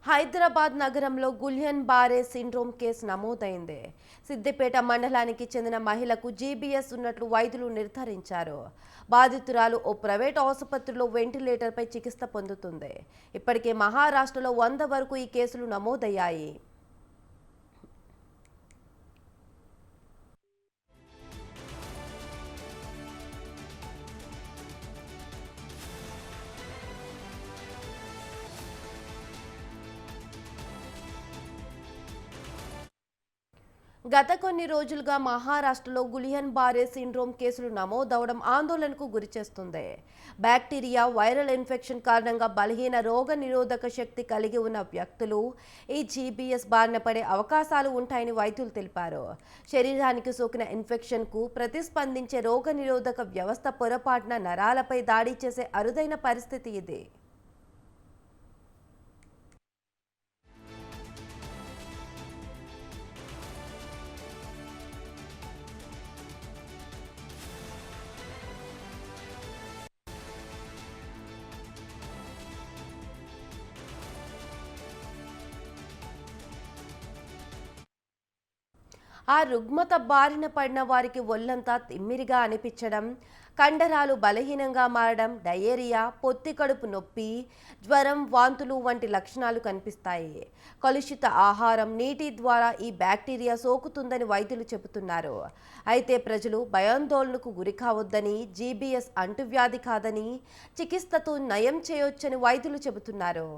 హైదరాబాద్ నగరంలో గుల్హన్ బారే syndrome case నమోదైంది. సిద్దిపేట మండలానికి చెందిన మహిళకు జీబీఎస్ ఉన్నట్లు వైద్యులు నిర్ధారించారు. బాధితురాలు ఓ ప్రైవేట్ ఆసుపత్రిలో వెంటిలేటర్పై చికిత్స పొందుతుంది. ఇప్పటికే మహారాష్ట్రలో 100 వరకు ఈ కేసులు నమోదయ్యాయి. గత కొన్ని రోజులుగా మహారాష్ట్రలో గులియన్ బారే సిండ్రోమ్ కేసులు నమోదవడం ఆందోళనకు గురిచేస్తుంది. బ్యాక్టీరియా, వైరల్ ఇన్ఫెక్షన్ కారణంగా బలహీన రోగ నిరోధక శక్తి కలిగి ఉన్న వ్యక్తులు ఈ జీబీఎస్ బారిన పడే అవకాశాలు ఉంటాయని వైద్యులు తెలిపారు. శరీరానికి సోకిన ఇన్ఫెక్షన్కు ప్రతిస్పందించే రోగ నిరోధక వ్యవస్థ పొరపాటున నరాలపై దాడి చేసే అరుదైన పరిస్థితి ఇది. ఆ రుగ్మత బారిన పడిన వారికి ఒళ్లంతా తిమ్మిరిగా అనిపించడం, కండరాలు బలహీనంగా మారడం, డయేరియా, పొత్తి కడుపు నొప్పి, జ్వరం, వాంతులు వంటి లక్షణాలు కనిపిస్తాయి. కలుషిత ఆహారం, నీటి ద్వారా ఈ బ్యాక్టీరియా సోకుతుందని వైద్యులు చెబుతున్నారు. అయితే ప్రజలు భయాందోళనకు గురి కావద్దని, జీబీఎస్ అంటువ్యాధి కాదని, చికిత్సతో నయం చేయొచ్చని వైద్యులు చెబుతున్నారు.